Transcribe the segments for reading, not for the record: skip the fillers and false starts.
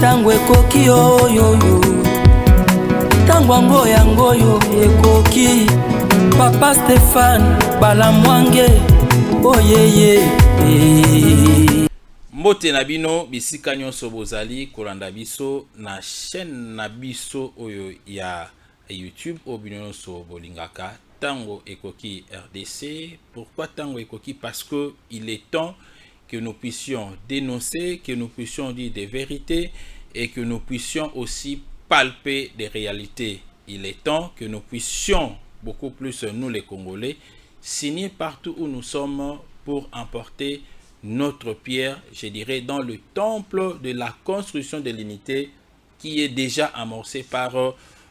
tango ekoki oyoyo tango yango yo ekoki Papa Stéphane Balamwange oyeye Mbote na bino bisika nyonso bozali kolanda biso na chaîne na biso oyo ya YouTube obino so bolingaka tango ekoki RDC. Pourquoi tango ekoki? Parce que il est temps que nous puissions dénoncer, que nous puissions dire des vérités et que nous puissions aussi palper des réalités. Il est temps que nous puissions beaucoup plus, nous les Congolais, signer partout où nous sommes pour emporter notre pierre, je dirais, dans le temple de la construction de l'unité qui est déjà amorcé par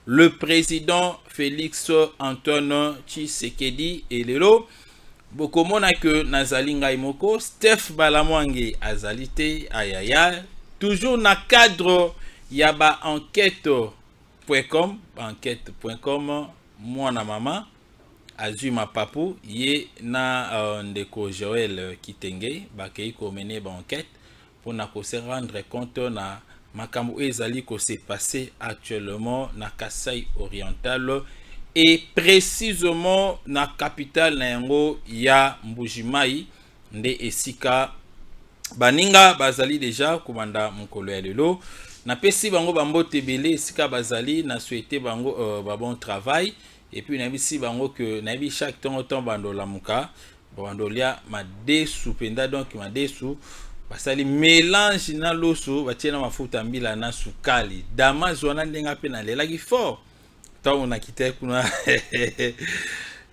le président Félix Antoine Tshisekedi et Lelo. Bokomona que nazali ngai moko Steph Balamwange azalité ayaya toujours na cadre yaba enquête.com mwana mama azuma papu ye na ndeko Joël Kitenge bakei ko mener ba enquête pour na ko se rendre compte na makambo ezali ko se passer actuellement na Kasai oriental et précisément na capitale na yango ya Mbujimai nde esika baninga bazali déjà komanda mokolo ya lelo na pesi bango bambote belé esika bazali na souhaiter bango bon travail et puis na bisi bango que na bi chaque temps bandola muka bandolia madesu penda donc madesu basali mélange na loso batie na mafuta mbila na sukali dama zwana ndenga pe na lelaki fort tant on a quitté kuna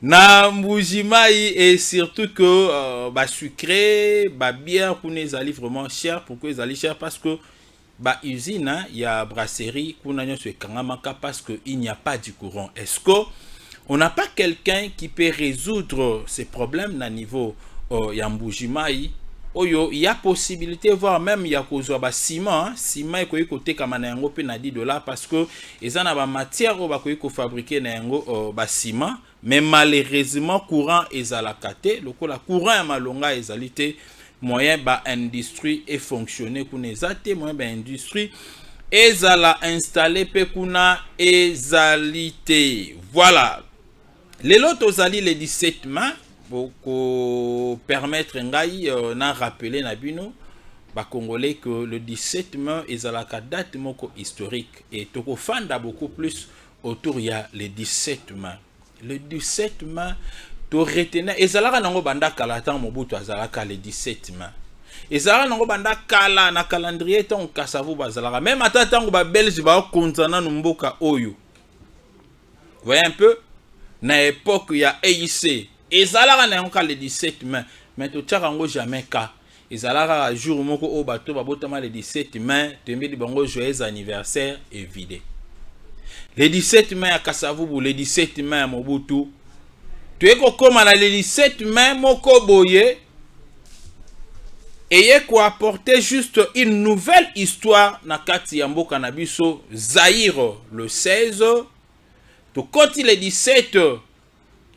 na Mbujimai et surtout que ba sucré ba bière kuna ezali vraiment cher. Pourquoi ezali cher? Parce que ba usine ya brasserie kuna nyonso ekangamaka parce que il n'y a pas du courant. Est-ce que on n'a pas quelqu'un qui peut résoudre ces problèmes na niveau ya Mbujimai? Oyo, il y a possibilité, voire même il y a cause ba ciment, ciment ekoki koteka na yango pe na $10 parce que ezana ba matière o bakoki ko fabriquer na yango ba ciment, mais malheureusement courant ezalaka te, lokola courant ya malonga ezalité moyen ba industrie et fonctionner kuna ezate moyen ba industrie ezala installé pe kuna ezalité. Voilà. Lelo tozali le 17 mai pour permettre ngai na rappeler na bino ba congolais que le 17 mai ezalaka date moko historique et toko fanda beaucoup plus autour ya le 17 mai. Le 17 mai to retenir ezalaka nango banda kala tan Mobutu azalaka le 17 mai. Ezalaka nango banda kala na calendrier tan kasavu bazalaka même ata tango ba belge ba konzana mboka oyo. Voyez un peu na époque ya EIC ezalaka na yango le 17 mai mais to tcharango jamais ka ezalaka jour moko o bato babotama le 17 mai tembeli bango joyeux anniversaire évidé. Le 17 mai à Kasavubu, le 17 mai à Mobutu tu es comme le 17 mai moko boye et quoi apporter juste une nouvelle histoire na kati ya mboka na biso Zaïre le 16 to koti le 17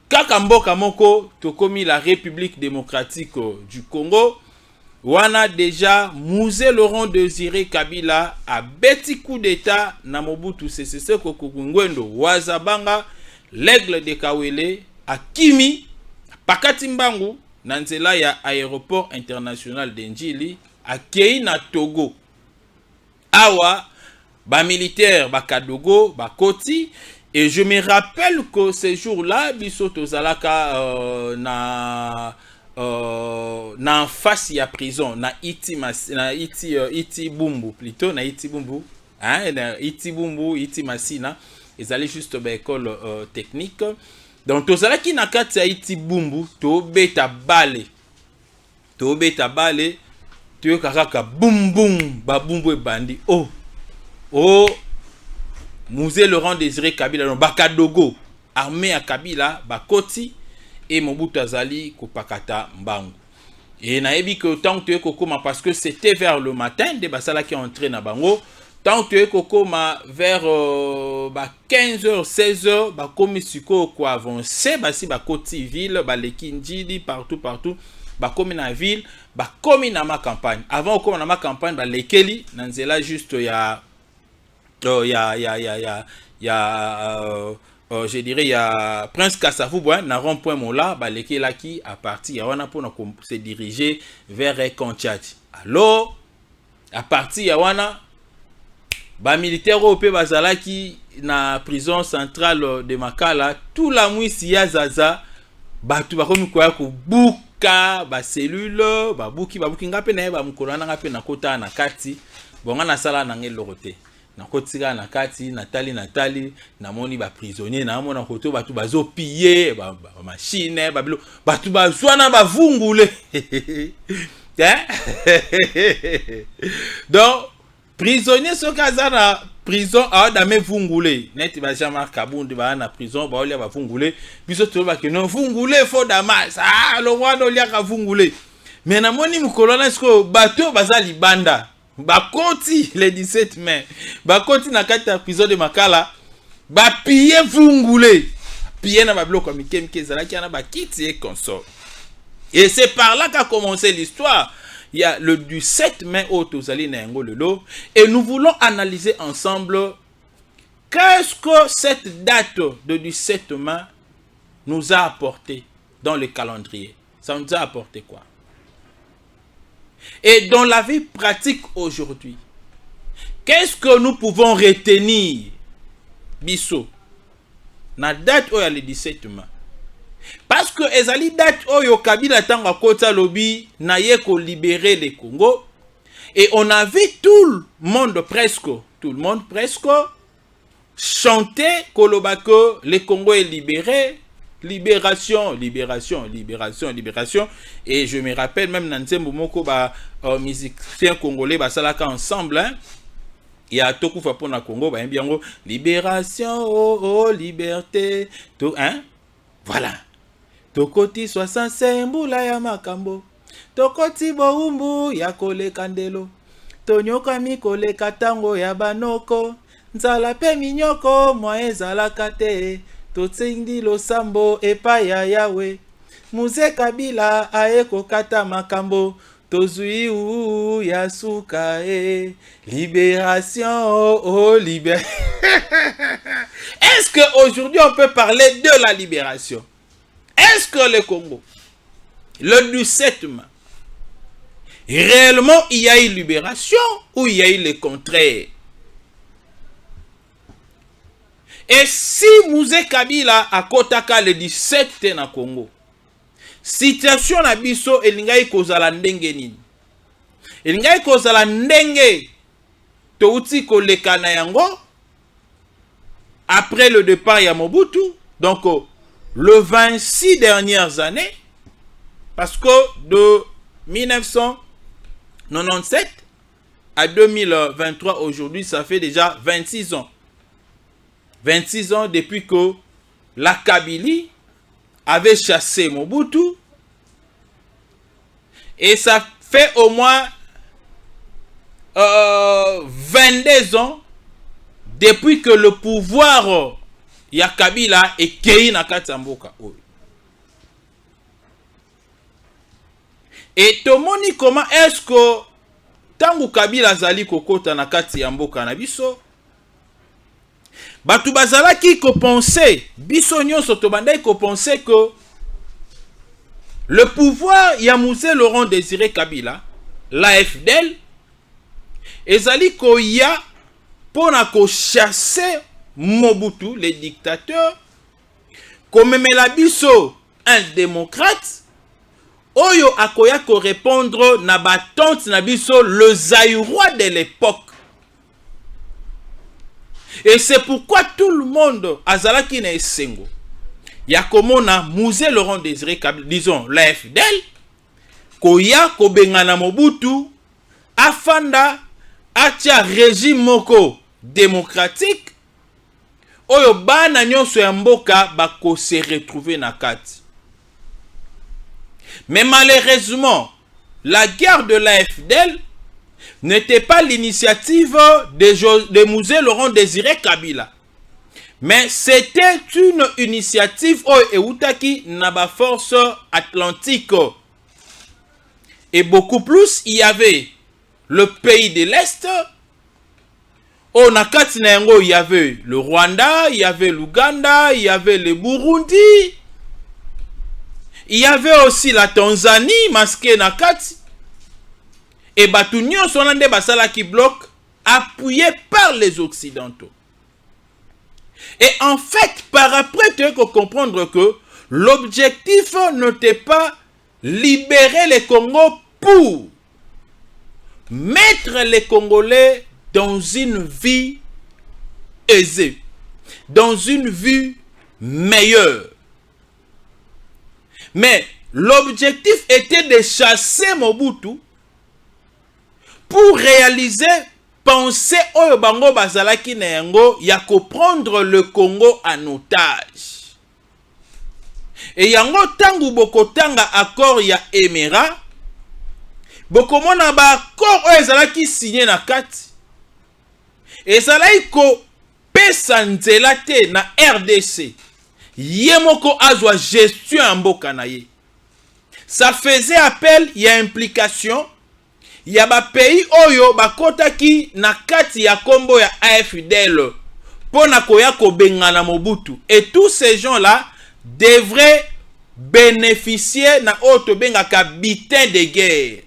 kaka mboka moko to komi la République démocratique du Congo wana déjà Mouzé Laurent Désiré Kabila a beti coup d'état na Mobutu Sese Seko Ngwendo Wazabanga l'aigle de Kawele a Kimi pakati mbangu na nzela ya aéroport international de Njili a Kei na Togo awa ba militaire ba Kadogo ba Koti. Et je me rappelle que ces jours-là, biso tozalaka na face ya prison na iti bumbu plutôt na iti bumbu hein na iti bumbu iti masina ezali juste ba école technique. Donc tozalaki na kati ya iti bumbu to beta bale to kaka bum bum ba bumbu e bandi oh Mouzé Laurent Désiré Kabila no Bakadogo armée à Kabila bakoti et Mobutu azali kopakata mbangu et naebi que tant que kokoma parce que c'était vers le matin de basala qui entré na bango tant que kokoma vers 15h 16h bakomi siko ko avancer basi bakoti ville baleki njili partout bakomi na ville, bakomi na ma campagne. Avant okoma na ma campagne, ba lekeli na nzela juste je dirais, il y a Prince Kassavou, na rond-point Mola, ba lekela qui à partir ya wana pour se diriger vers Kontiati. Alors, à partir ya wana, ba militaire européen bazalaki na prison centrale de Makala, tout la mwisi ya zaza, batu bakomi koya ko buka, ba cellule, ba buki ngape na ba mukolana ngape na kota na kati, bonga na sala na ngelorote. Na kotika na kati, natali, na moni ba prisonnier, na mona koto batu bazo piller, ba machine, ba bilo, batu bazwana ba vungule. Donc, prisonnier so kaza na prison a dame vungule. Net ba Jean-Marc Kabundi ba na prison ba olia ba vungule. Biso to ba ke non vungule fo damas. Ah, lo wana olia ka vungule. Mais na moni mukolona sko bato bazali banda. Bakoti le 17 mai. Bakoti na kati ya prison de Makala. Ba piller vungule. Piller na ba bloko mike zalaki na ba kiti et consort. Et c'est par là qu'a commencé l'histoire. Il y a le du 7 mai au Tozali Nengo Lelo. Et nous voulons analyser ensemble qu'est-ce que cette date de du 7 mai nous a apporté dans le calendrier. Ça nous a apporté quoi? Et dans la vie pratique aujourd'hui, qu'est-ce que nous pouvons retenir? Bisso. La date où il y a le 17 mai. Parce que ezali date oyo Kabila tanga kota lobby na ye ko libérer le Congo et on a vu tout le monde presque chanter kolobako le Congo est libéré, libération et je me rappelle même Nansembo moko ba musiciens congolais ba salaka ensemble hein. Il y a tout coup pour na Congo ba bien libération oh liberté tout hein. Voilà. Tokoti 65 mbula ya makambo. Tokoti boumbu ya kole kandelo. Tonyoka mikole katango ya banoko. Nzala pe minyoko mwa ezalaka te. Totsindi losambo epa ya yawe. Muze Kabila aeko kata makambo. Tozui ou ya suka e. Libération oh libération. Est-ce qu'aujourd'hui on peut parler de la libération? Est-ce que le Congo, le 17 mai, réellement il y a eu libération ou il y a eu le contraire? Et si Mouzé Kabila a kotaka le 17 na Congo, situation na biso elingai kozala ndenge nini? Elingai kozala ndenge touti koleka na yango après le départ ya Mobutu, donc le 26 dernières années, parce que de 1997 à 2023 aujourd'hui, ça fait déjà 26 ans. 26 ans depuis que la Kabylie avait chassé Mobutu. Et ça fait au moins 22 ans depuis que le pouvoir ya Kabila et Kei na Katsamboka. Et tomoni comment est-ce que tangu Kabila zali kokota na kati ya mboka na biso batu bazalaki ko penser biso nyonso to bandai ko penser que le pouvoir ya Mouzé Laurent Désiré Kabila l'AFDL ezali ko ya pona ko chasser Mobutu, le dictateur, comme la biso, un démocrate, oyo akoya ko répondre na batante na biso le Zaïrois de l'époque. Et c'est pourquoi tout le monde azalaki na esengo. Ya komona Mouzé Laurent Désiré Kabila, disons l'AFDL, koya ko bengana Mobutu, afanda atia régime moko démocratique. Oyo bana nyonso ya mboka bako se retrouver na kati. Mais malheureusement, la guerre de l'AFDL n'était pas l'initiative de Mouzé Laurent Désiré Kabila. Mais c'était une initiative oyo eutaki na ba force atlantique Et beaucoup plus, il y avait le pays de l'Est. Au Nakati Nayango, il y avait le Rwanda, il y avait l'Ouganda, il y avait le Burundi. Il y avait aussi la Tanzanie, masqué Nakati. Et Batunyon Sonande Basala qui bloque, appuyé par les Occidentaux. Et en fait, par après, tu peux comprendre que l'objectif n'était pas libérer les Congos pour mettre les Congolais dans une vie aisée, dans une vie meilleure. Mais l'objectif était de chasser Mobutu pour réaliser penser oyo bango bazalaki na yango ya prendre le Congo en otage. Et yango tangu bokotanga accord ya Emera, bokomona ba accord oyo ezalaki signé na kati. Ezalaki ko pesa nzela te na RDC. Yemoko azwa gestion ya mboka na ye. Ça faisait appel ya implication ya ba pays oyo bakotaki na kati ya kombo ya AFDL pona koya ko bengana Mobutu. Et tous ces gens-là devraient bénéficier na auto bengaka butin de guerre.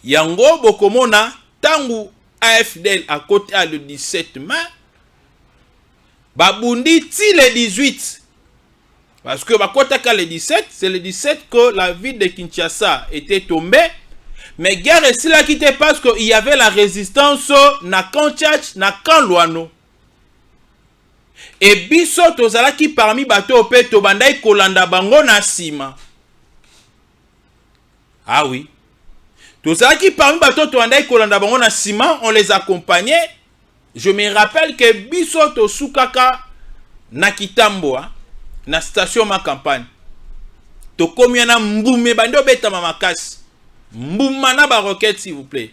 Yango bokomona tangu AFDL à côté à le 17 mai babundi ti le 18 parce que bakotaka le 17, c'est le 17 que la ville de Kinshasa était tombée. Mais guerre est là qui était parce qu'il y avait la résistance na Kanchach, na Kanlouano. Et biso tozala qui parmi bato pe to bandai kolanda bango na sima. Ah oui. Tozala qui parmi bato to bandai kolanda bango na sima, on les accompagnait. Je me rappelle que biso to sukaka na Kitambo, na station ma campagne. To komiana mbume bando beta mamakasi. Mboumana ba roquette s'il vous plaît.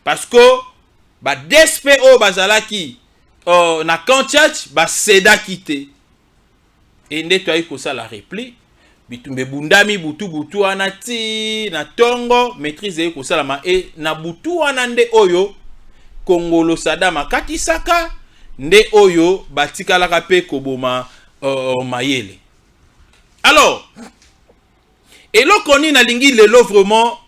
Parce que ba DSPO bazalaki na Kanchach ba seda quitté. Et nettoyer ko ça la réplique. Bitumbe bundami butu anati na tongo maîtriser ko ça la et na butu anande oyo Kongolo Sadama katisaka nde oyo batikala kape koboma mayele. Alors et là qu'on a lingi le lot vraiment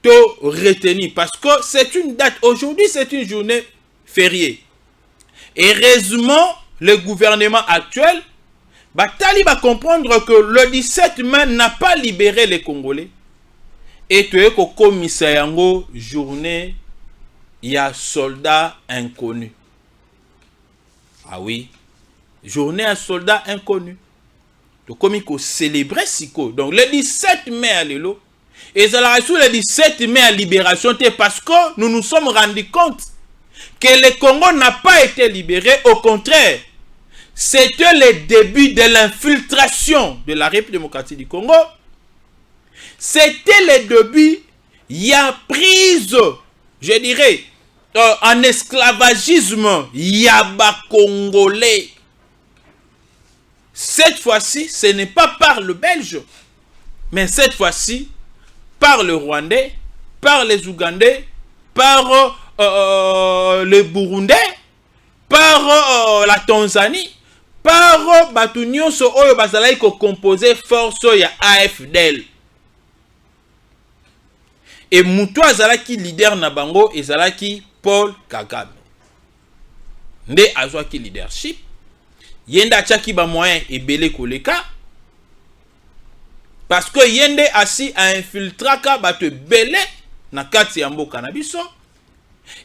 retenu parce que c'est une date, aujourd'hui c'est une journée fériée. Et heureusement, le gouvernement actuel Batali va comprendre que le 17 mai n'a pas libéré les Congolais. Et tu es comme Misayango, journée, il y a soldats inconnus. Ah oui, journée à soldats inconnus. Donc comme il faut célébrer Siko. Donc le 17 mai à l'élo. Et ça la sur le 17 mai à libération, parce que nous nous sommes rendus compte que le Congo n'a pas été libéré. Au contraire, c'était le début de l'infiltration de la République démocratique du Congo. C'était le début, il y a prise, je dirais, en esclavagisme, il y a bas Congolais. Cette fois-ci, ce n'est pas par le Belge, mais cette fois-ci, par le Rwandais, par les Ougandais, par les Burundais, par la Tanzanie, par Batunyon so oyo bazalaki ko composer force ya AFDL. Et mutu azalaki leader na bango ezalaki Paul Kagame. Nde azwaki leadership. Yenda tchaki ba moyen ebele koleka. Parce que yende asi a infiltraka bato belé na kati ya mboka na biso.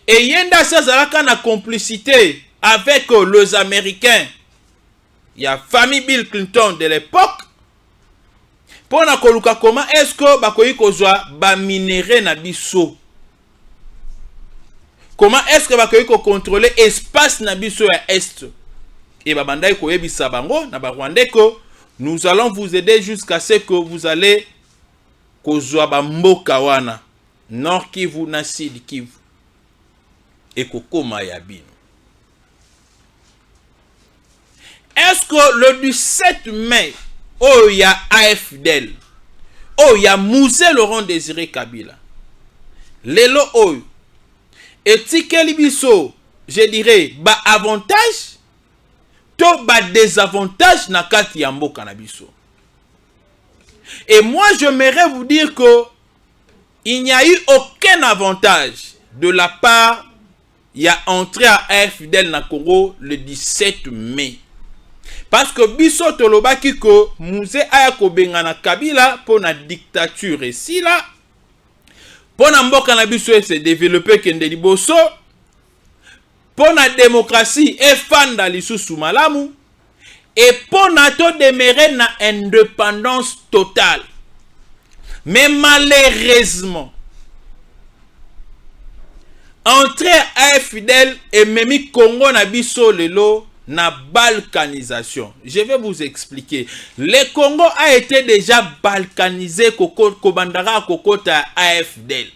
Et yenda azalaka na complicité avec les Américains. Il y a famille Bill Clinton de l'époque. Pour na koluka comment est-ce que bakoyi kozwa ba minéré na biso? Comment est-ce que bakoyi ko contrôler espace na biso ya est? Et babandai ko yebisa bango na ba Rwandais que nous allons vous aider jusqu'à ce que vous allez kozwa ba mboka wana Nord Kivu na Sud Kivu et kokoma ya bino. Est-ce que le 17 mai, oh, il y a AFDL, oh ya Musée Laurent Désiré Kabila lelo oyo etikeli biso je dirais ba avantage to ba désavantage na kati ya mboka na biso. Et moi j'aimerais vous dire que il n'y a eu aucun avantage de la part ya entré à AFDL na Congo le 17 mai. Parce que biso tolobaki ko Musée aya kobenga na Kabila pour na dictature ici là. Pour na mboka na biso se développer kende liboso. Pour la démocratie et fanda lisusu malamu et pour na to demeurer na indépendance totale. Mais malheureusement entrer à AFDL et memi Congo na biso lelo na balkanisation. Je vais vous expliquer. Le Congo a été déjà balkanisé kobandara kokota AFDL.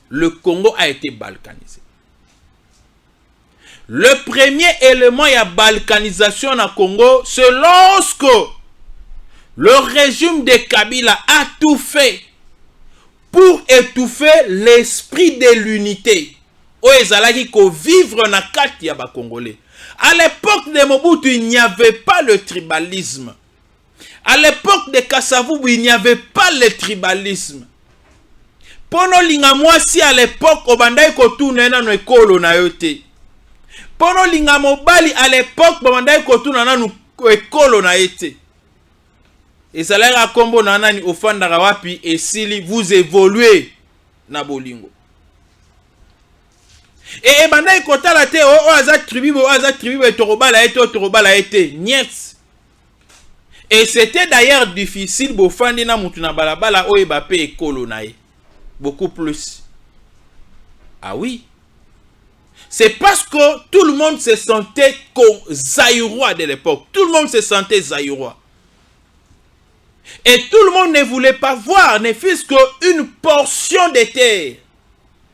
Le Congo a été balkanisé. Le premier élément de la balkanisation na Congo, c'est lorsque le régime de Kabila a tout fait pour étouffer l'esprit de l'unité. O ezalaki ko vivre na kati ya ba Congolais. À l'époque de Mobutu, il n'y avait pas le tribalisme. À l'époque de Kasavubu, il n'y avait pas le tribalisme. Pono linga mwasi à l'époque, obandai kotouna na no ekolo na yote. Pono linga mobali à l'époque, obandai kotouna na no ekolo na yote. Et ça l'air à combo na nani ofandara wapi esili vous évoluez na bolingo. Et bandai kotala te o azat tribu torobala ete niet. Et c'était d'ailleurs difficile bo fandi na mutu na balabala o ebape ekolo na ye. Beaucoup plus. Ah oui. C'est parce que tout le monde se sentait zaïrois de l'époque. Tout le monde se sentait zaïrois. Et tout le monde ne voulait pas voir, ne fût-ce qu'une portion de terre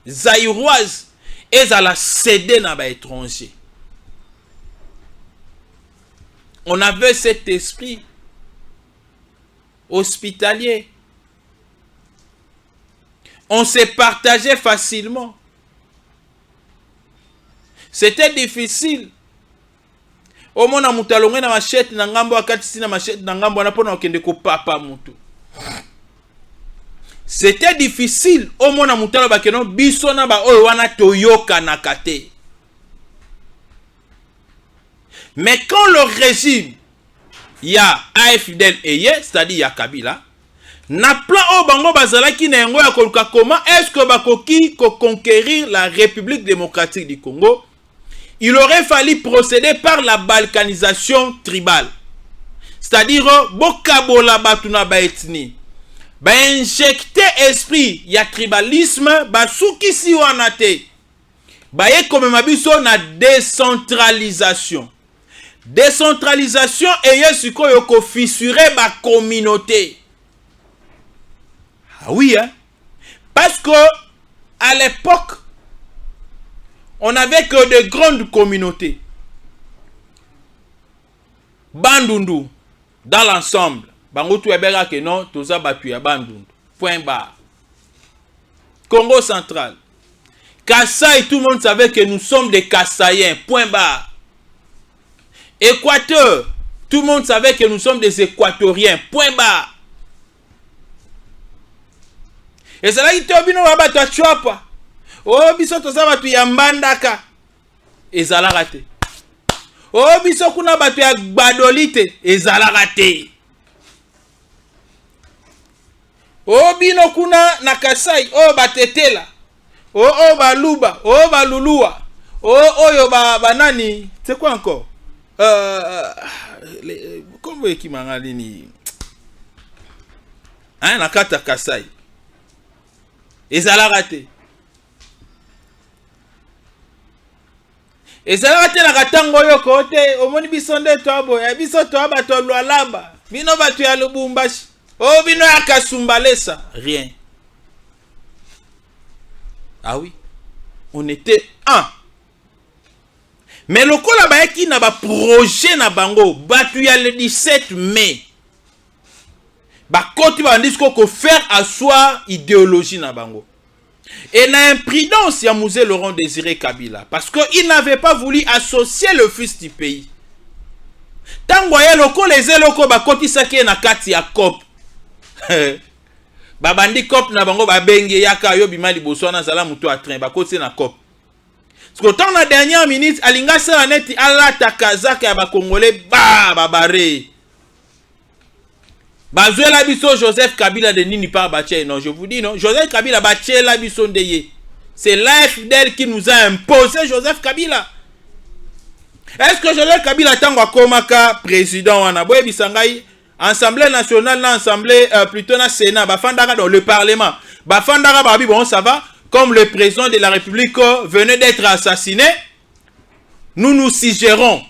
zaïroise et à la céder dans les étrangers. On avait cet esprit hospitalier. On se partageait facilement. C'était difficile. Au moins, on a na machette na ngambo akati na machette na ngambo na pona okende ko papa mutu. C'était difficile. Au moins, on a bakeno biso na ba oyo wana toyoka na kate. Mais quand le régime ya AFDL eye, c'est-à-dire ya Kabila, na plan o bango bazalaki na yango ya koluka comment est-ce que bakoki ko conquérir la République démocratique du Congo? Il aurait fallu procéder par la balkanisation tribale. C'est-à-dire bokabola batuna ba ethnie. Ba injecter esprit ya tribalisme ba soukisi wana te. Ba ye comme mabiso na décentralisation. Décentralisation eye sikoyo ko fissurer ba communauté. Ah oui, hein? Parce que à l'époque, on n'avait que de grandes communautés. Bandundu, dans l'ensemble. Bangotu ebega que non, toza batu ya Bandundu. Point barre. Congo central. Kassai, tout le monde savait que nous sommes des Kassaïens. Point barre. Équateur, tout le monde savait que nous sommes des Équatoriens. Point barre. Et c'est là qu'il te bino wabatu a chuapa. Oh biso toza batu ya Mbandaka. Ezala raté. Oh biso kuna batu ya Gbadolite. Ezala raté. Oh bino kuna na Kasai. Oh batetela. Oh baluba. Oh balulua. Oh yo banani. C'est quoi encore? Comment est-ce qu'il m'a dit? Hein, na kata Kasai. Ezala raté. Ezala raté na katango yo kote omoni bisonde to abo ya biso to aba to lwalaba bino batu ya Lubumbashi o bino ya Kasumbalesa rien. Ah oui, on était un. Mais le kola ba yaki na ba projet na bango batu ya le 17 mai. Ba koti ba ndisiko ko faire asseoir idéologie na bango. Et na imprudence ya Musée Laurent Désiré Kabila parce que il n'avait pas voulu associer le fils du pays. Tango ya loko les eloko ba koti sake na kati ya COP. Ba bandi COP na bango ba benge yaka yo bima liboso na zala mutu a train ba koti na COP. Parce que dans la dernière minute alinga sa neti ala takazaka ya ba congolais ba baré. Bazoué la biso Joseph Kabila de nini par Baché. Non, je vous dis non. Joseph Kabila Baché la biso ndeye. C'est l'AFDL qui nous a imposé Joseph Kabila. Est-ce que Joseph Kabila tango komaka président wana boye bisangai Assemblée nationale na assemblée plutôt na Sénat bafandaka dans le parlement. Bafandaka babi bon ça va comme le président de la République venait d'être assassiné. Nous nous suggérons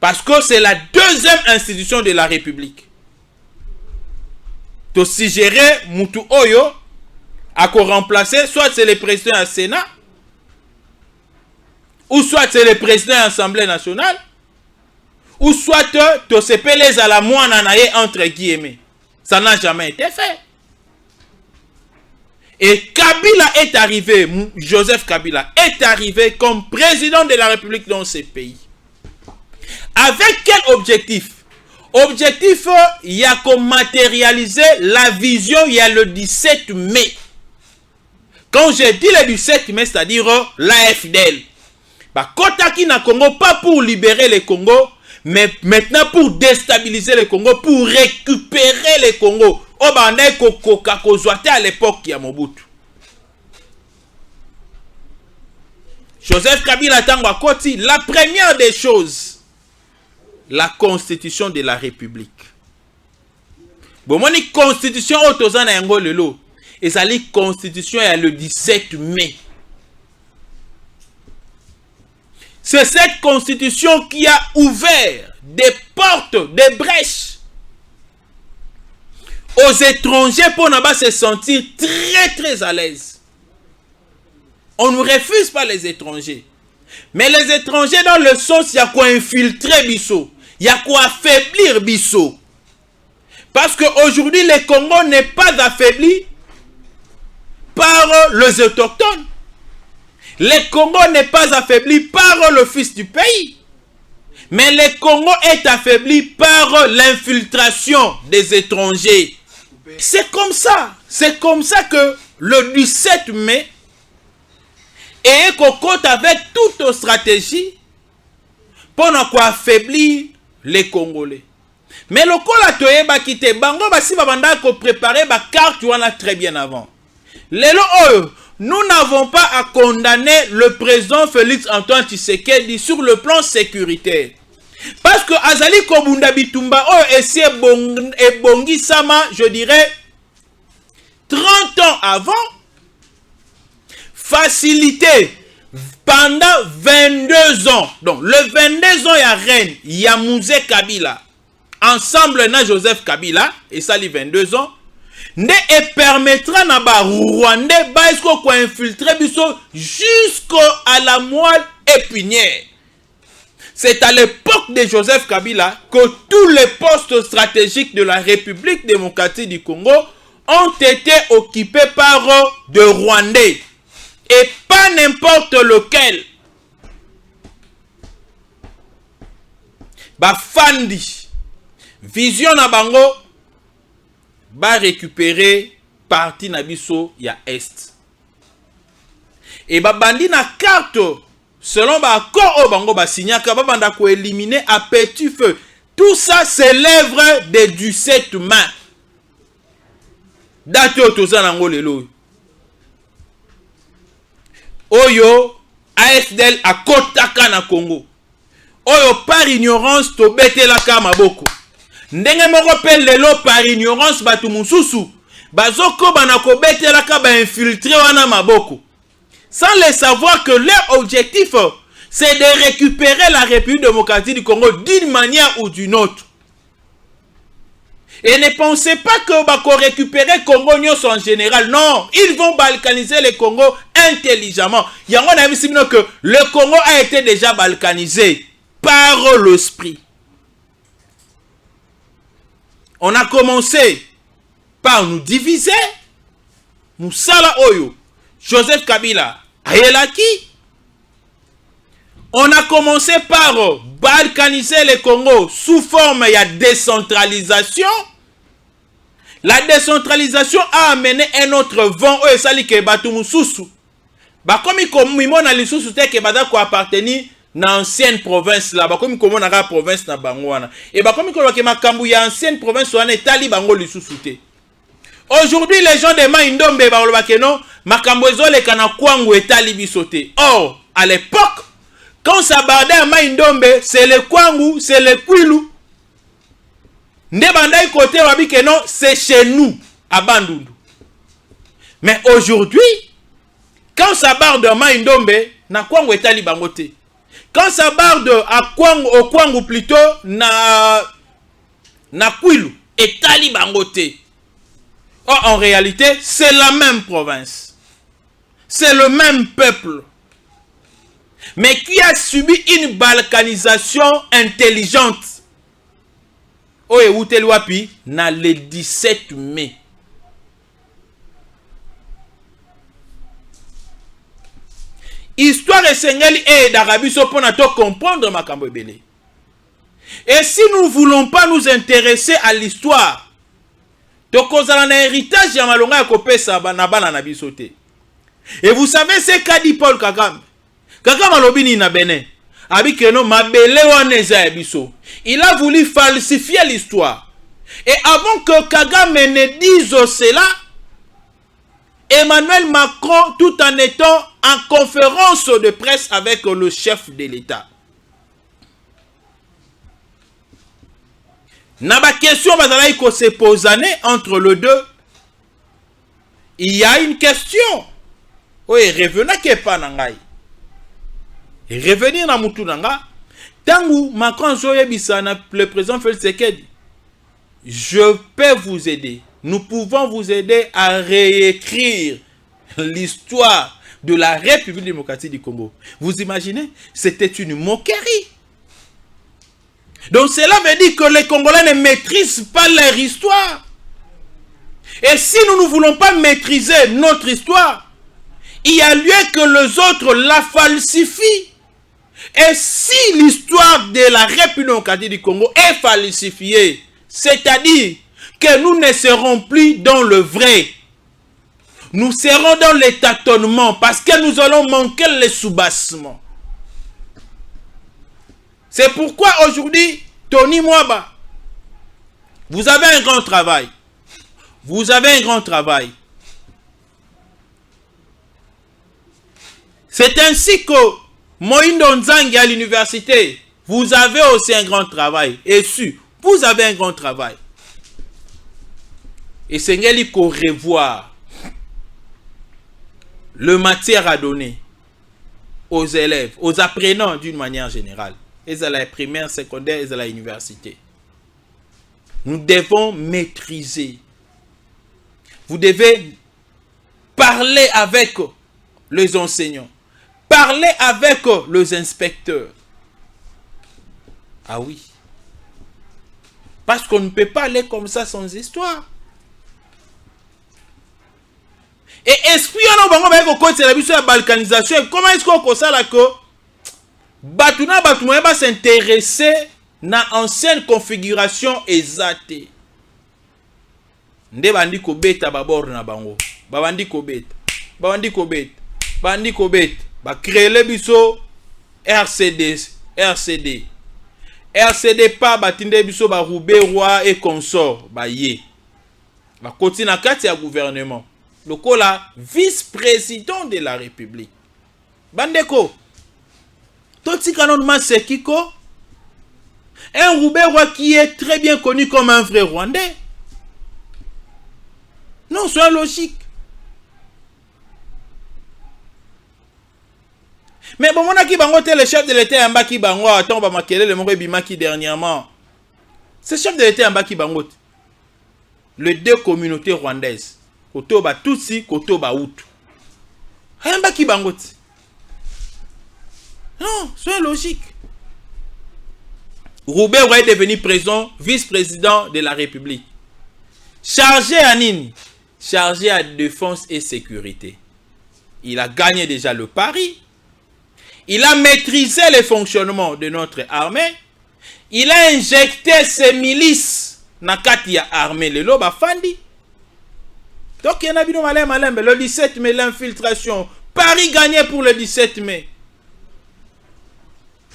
parce que c'est la deuxième institution de la République. To suggérer Mutu Oyo à ko remplacer, soit c'est le président du Sénat, ou soit c'est le président de l'Assemblée nationale, ou soit to se pelez à la moine entre guillemets. Ça n'a jamais été fait. Et Kabila est arrivé, Joseph Kabila est arrivé comme président de la République dans ce pays. Avec quel objectif? Objectif, il y a qu'on matérialiser la vision, il y a le 17 mai. Quand je dis le 17 mai, c'est-à-dire l'AFDL. Bah, Kotaki na Congo, pas pour libérer le Congo, mais maintenant pour déstabiliser le Congo, pour récupérer le Congo. Oh, bah, on est à l'époque qui a Mobutu. Joseph Kabila Tangwa Koti, la première des choses, la constitution de la République. Bon, mon constitution autozana yango lelo. Et ça li constitution est le 17 mai. C'est cette constitution qui a ouvert des portes, des brèches aux étrangers pour ne pas se sentir très à l'aise. On ne refuse pas les étrangers. Mais les étrangers dans le sens, il y a quoi infiltrer Bisso. Il y a quoi affaiblir Bisso. Parce qu'aujourd'hui, le Congo n'est pas affaibli par les autochtones. Le Congo n'est pas affaibli par le fils du pays. Mais le Congo est affaibli par l'infiltration des étrangers. C'est comme ça. C'est comme ça que le 17 mai, et qu'on compte avec toute stratégie pour ne pas affaiblir les Congolais. Mais le Congolais a quitté Bango, si babanda ko préparer ba carte wana très bien avant. Lelo, nous n'avons pas à condamner le président Félix Antoine Tshisekedi sur le plan sécuritaire. Parce que Azali Kobunda Bitumba et Bongi Sama, je dirais 30 ans avant, facilité pendant 22 ans. Donc, le 22 ans, il y a Rennes, il y a Musée Kabila. Ensemble, il y a Joseph Kabila, et ça, les 22 ans. Et permettra na ba Rwandais ko infiltrer jusqu'à la moelle épinière. C'est à l'époque de Joseph Kabila que tous les postes stratégiques de la République démocratique du Congo ont été occupés par des Rwandais. Et pas n'importe lequel. Ba Fandi, Vision na bango, ba récupérer partie na biso ya Est. Et ba bandi na carte, selon ba accord au bango ba signaka, ba banda ko éliminer à petit feu. Tout ça c'est l'œuvre de 17 mai. Date otoza nango lelo. Oyo AFDL a kotaka na Congo. Oyo par ignorance to betelaka maboko. Ndenge moko pe lelo par ignorance batu mususu bazoko banako betelaka ba infiltrer wana maboko. Sans le savoir que leur objectif c'est de récupérer la République démocratique du Congo d'une manière ou d'une autre. Et ne pensez pas que bako récupérer Congo en général. Non, ils vont balkaniser le Congo intelligemment. Il y a un avis que le Congo a été déjà balkanisé par l'esprit. On a commencé par nous diviser. Moussala Oyo, Joseph Kabila, Ayelaki. On a commencé par balkaniser le Congo sous forme de décentralisation. La décentralisation a amené un autre vent où sali ke batu mususu. Ba komi komimona lisusu te ke bada ko appartenir na ancienne province là, ba komi komona ka province na bango wana. Et ba komi ko ke makambu ya ancienne province wana etali bango lisusu te. Aujourd'hui les gens de Mai-Ndombe ba loba ke non, makambu ezole kana kwangu etali biso te. Or, à l'époque, quand ça bardait à Mai-Ndombe, c'est le kwangu, c'est le kwilu. Ndebandai côté wabi que non, c'est chez nous à Bandundu. Mais aujourd'hui, quand ça barde à Mai-Ndombe, na kwangu etali bangote. Quand ça barde à kwangu au kwangu plutôt na kwilu etali bangote. Or en réalité, c'est la même province. C'est le même peuple. Mais qui a subi une balkanisation intelligente. Oye Wuteluapi, na le 17 mai. Histoire esengeli et d'Arabie pour nous comprendre makambo ebele. Et si nous ne voulons pas nous intéresser à l'histoire, tokozala na héritage ya malonga ya kopesa na bana na biso te. Et vous savez ce qu'a dit Paul Kagame. Kagame alobini na Bénin. Abikeno mabele wana eza ya biso. Il a voulu falsifier l'histoire. Et avant que Kagame ne dise cela, Emmanuel Macron, tout en étant en conférence de presse avec le chef de l'État. Naba question bazala ko se pose entre les deux. Il y a une question. Oui, revenez que pas nangai. Et revenir na mutu nanga. Tangu Macron zoyebisana le président Félix Tshisekedi. Je peux vous aider. Nous pouvons vous aider à réécrire l'histoire de la République démocratique du Congo. Vous imaginez? C'était une moquerie. Donc cela veut dire que les Congolais ne maîtrisent pas leur histoire. Et si nous ne voulons pas maîtriser notre histoire, il y a lieu que les autres la falsifient. Et si l'histoire de la République démocratique du Congo est falsifiée, c'est-à-dire que nous ne serons plus dans le vrai, nous serons dans les tâtonnements parce que nous allons manquer les soubassement. C'est pourquoi aujourd'hui, Tony Mwaba, vous avez un grand travail. Vous avez un grand travail. C'est ainsi que Moïndo Nzangi à l'université, vous avez aussi un grand travail. Et su, vous avez un grand travail. Et c'est qu'il faut revoir le matière à donner aux élèves, aux apprenants d'une manière générale. Et à la primaire, secondaire et à l'université. Nous devons maîtriser. Vous devez parler avec les enseignants. Parler avec les inspecteurs. Ah oui. Parce qu'on ne peut pas aller comme ça sans histoire. Et esprit, on a la balkanisation. Comment est-ce qu'on fait ça que Batuna va s'intéresser à l'ancienne configuration exacte. Nde bandi ko beta babor na bango. Babandi ko beta. Babandi ko beta. Bandi ko beta. Ba créer le biso RCD. RCD pas batinde biso ba roubé roi et consort ba ye. Ba continue na kati ya gouvernement. Lokola vice-président de la République. Bandeko. Toti kanon Masekiko. Un roubé roi qui est très bien connu comme un vrai Rwandais. Non, c'est logique. Mais bon, on a qui bangote le chef de l'État en bas qui bango attends ba makele le moko bimaki dernièrement. Ce chef de l'État en bas qui bangote. Les deux communautés rwandaises, koto ba Tutsi, koto ba Hutu. En bas qui bangote. Non, c'est logique. Roubaix est devenu président, vice-président de la République. Chargé à Nini, chargé à défense et sécurité. Il a gagné déjà le pari. Il a maîtrisé le fonctionnement de notre armée. Il a injecté ses milices dans l'armée. Le loba fandi. Donc il y en a le 17 mai, l'infiltration. Paris gagné pour le 17 mai.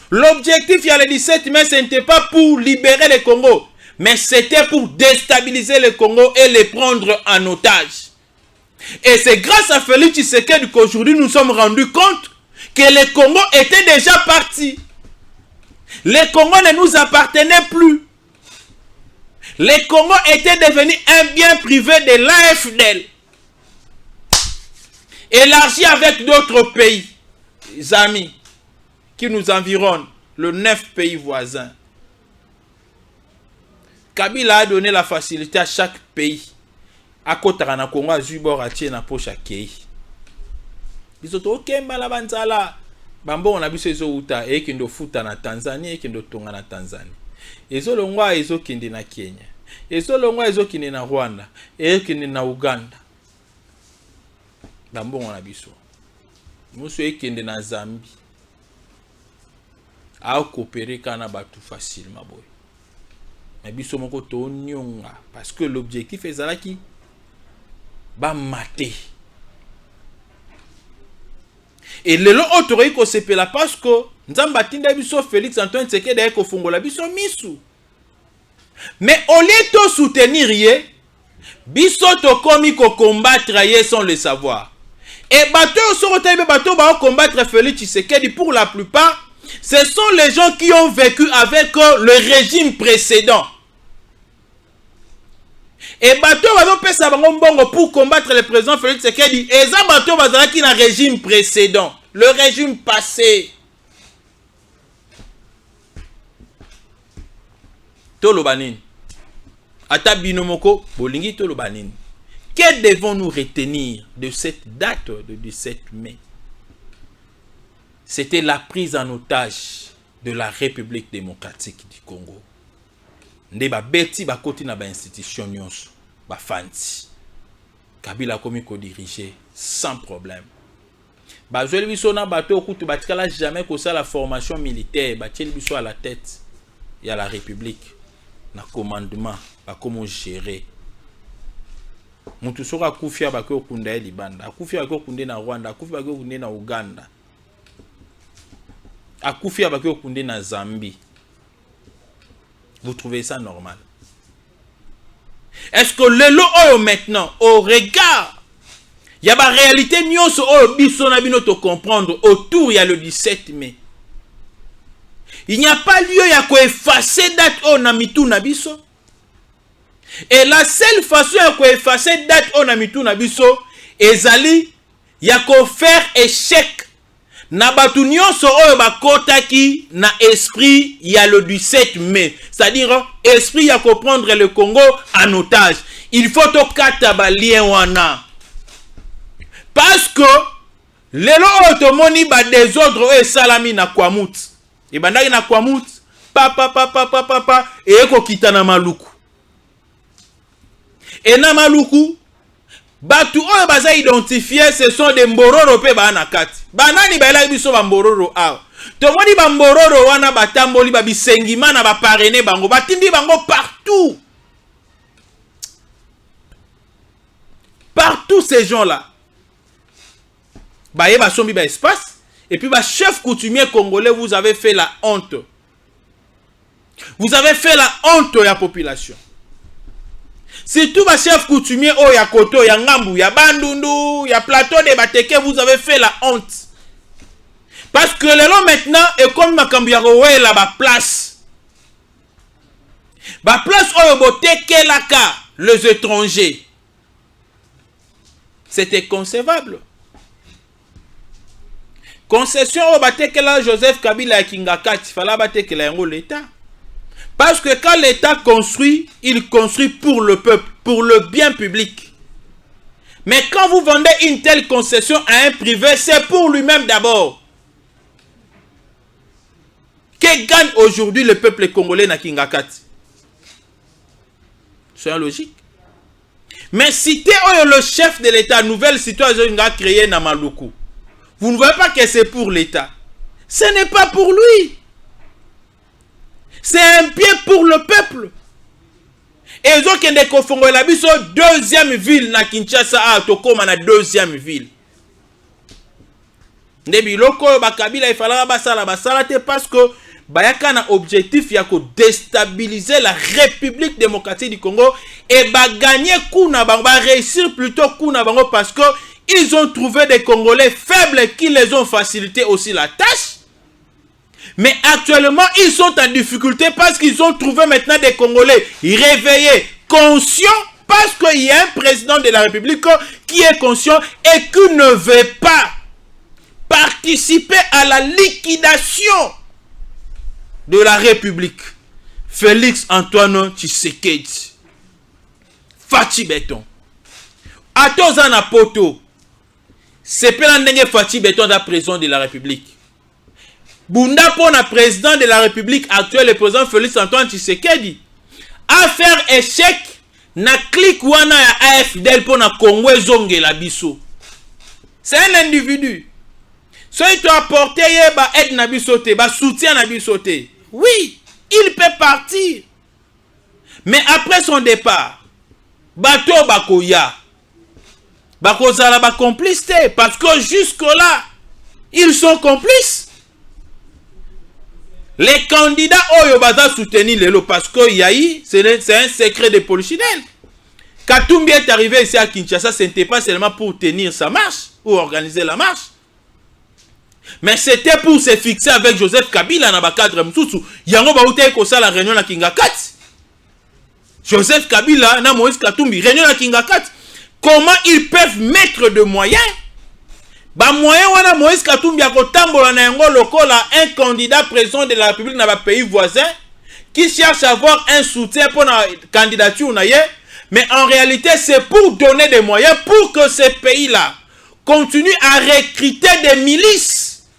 L'objectif, il y a le 17 mai, ce n'était pas pour libérer le Congo, mais c'était pour déstabiliser le Congo et les prendre en otage. Et c'est grâce à Félix Tshisekedi qu'aujourd'hui nous sommes rendus compte que le Congo était déjà parti. Le Congo ne nous appartenait plus. Le Congo était devenu un bien privé de l'AFDL. Élargi avec d'autres pays, amis, qui nous environnent, le 9 pays voisins. Kabila a donné la facilité à chaque pays. À côté de Congo, à Zubor, à Tien, à Poche, à Kei. Ils ont dit, ok, Malabanzala. Bambo, on a vu ces outa, et qui nous foutent en Tanzanie, et qui nous tongent en Tanzanie. Ils ont l'ongwa, ils ont qui na Kenya. Ils ont l'ongwa, ils ont qui na Rwanda, et qui na Uganda. Bambo, on a vu ça. Nous sommes qui na Zambie. A coopérer quand on a battu facilement. Mais biso moko to nyonga parce que l'objectif est ça qui ba maté. Et le long autorité ko sepela parce que nzamba tinda biso Félix Antoine Tshisekedi ko fungola biso misu. Mais au lieu de soutenir yé, biso to komi ko combattre yé sans le savoir. Et bateau sur le bateau ba combattre Félix Tshisekedi pour la plupart. Ce sont les gens qui ont vécu avec le régime précédent. Et bateau va pesa bango mbongo pour combattre le président Félix Tshisekedi. Et ça bateau va qui na régime précédent, le régime passé. Tolo banin. Ata binomoko bolingi tolo banin. Que devons-nous retenir de cette date de 17 mai? C'était la prise en otage de la République démocratique du Congo. Ndeba beti ba koti na ba institution nyonso, ba fanti. Kabila komi ko diriger sans problème. Ba joli biso na bato okutu batikala jamais ko ça la formation militaire, ba tieli biso à la tête y a la République na commandement ba comment gérer. Mutu soka kufia ba ko kunda libanda, akufia ba ko kunde na Rwanda, akufia ba ko kunde na Uganda. Akufi abaki okunde na Zambie. Vous trouvez ça normal? Est-ce que le lot maintenant, au regard, il y a la réalité nyonso oyo biso na bino to comprendre autour il y a le 17 mai. Il n'y a pas lieu ya ko effacer date o na mitu na biso. Et la seule façon ya ko effacer date o na mitu na biso ezali ya ko faire échec. Na batu nyonso oyo bakotaki na esprit il y a le 17 mai, c'est-à-dire esprit ya ko prendre le Congo en otage. Il faut to kata ba lien wana. Parce que lelo otomoni ba désordre e salami na Kwamut. E bandaki na Kwamut papa e ko kita na Maluku. Et na Maluku batu oyo baza identifié, ce sont des mbororo pe ba na kati. Banani ba la biso ba mbororo a. Tomoni ba mbororo wana batamboli ba bisengima na ba parrainer bango, batindi bango partout. Partout ces gens-là. Ba yeba sombi ba espace et puis ba chef coutumier congolais, vous avez fait la honte. Vous avez fait la honte à la population. Surtout ma chef coutumier oh ya Koto, ya Ngambu, ya Bandundu, ya Plateau de Bateke, vous avez fait la honte. Parce que le long maintenant est comme ma cambiaro la ba place. Ba place oh boteke la ka les étrangers. C'était concevable. Concession au bateke la Joseph Kabila Kingakati, fallait bateke la yango l'État. Parce que quand l'État construit, il construit pour le peuple, pour le bien public. Mais quand vous vendez une telle concession à un privé, c'est pour lui-même d'abord. Que gagne aujourd'hui le peuple congolais na Kingakati? C'est logique. Mais cité le chef de l'État, nouvelle cité a créé na Maluku. Vous ne voyez pas que c'est pour l'État. Ce n'est pas pour lui. C'est un bien pour le peuple. Et ils ont qu'un déconfongo la biso deuxième ville na Kinshasa à Tokoma na deuxième ville. Ndebi loko bakabila il fallait basala te parce que bayaka na objectif ya ko déstabiliser la République démocratique du Congo et ba gagner coup na bango, ba réussir plutôt coup na bango parce que ils ont trouvé des Congolais faibles qui les ont facilité aussi la tâche. Mais actuellement, ils sont en difficulté parce qu'ils ont trouvé maintenant des Congolais réveillés, conscients, parce qu'il y a un président de la République qui est conscient et qui ne veut pas participer à la liquidation de la République. Félix Antoine Tshisekedi. Fachi Beton. Atozana Poto. C'est pas l'année Fachi Beton de la président de la République. Bunda pour le président de la République actuelle, le président Félix Antoine Tshisekedi, a fait échec na clique wana ya AFDL pour na Congo zonge la biso. C'est un individu. So il doit apporter ba aide na bisote, ba soutien na bisote. Oui, il peut partir. Mais après son départ, bato bakoya. Bakozala ba complicité parce que jusque là, ils sont complices. Les candidats Oyo Baza soutenir Lelo parce que Yahi, c'est un secret de polichinelle. Katumbi est arrivé ici à Kinshasa, ce n'était pas seulement pour tenir sa marche ou organiser la marche. Mais c'était pour se fixer avec Joseph Kabila dans le cadre Moussou. Yango Baouté Kosa la réunion à Kingakat. Joseph Kabila, na Moïse Katumbi, réunion à Kingakat. Comment ils peuvent mettre de moyens? Ba moyen wana Moïse Katumbi akotambola na yango lokola un candidat président de la République dans un pays voisin qui cherche à avoir un soutien pour la candidature na ye, mais en réalité c'est pour donner des moyens pour que ces pays-là continuent à recruter des milices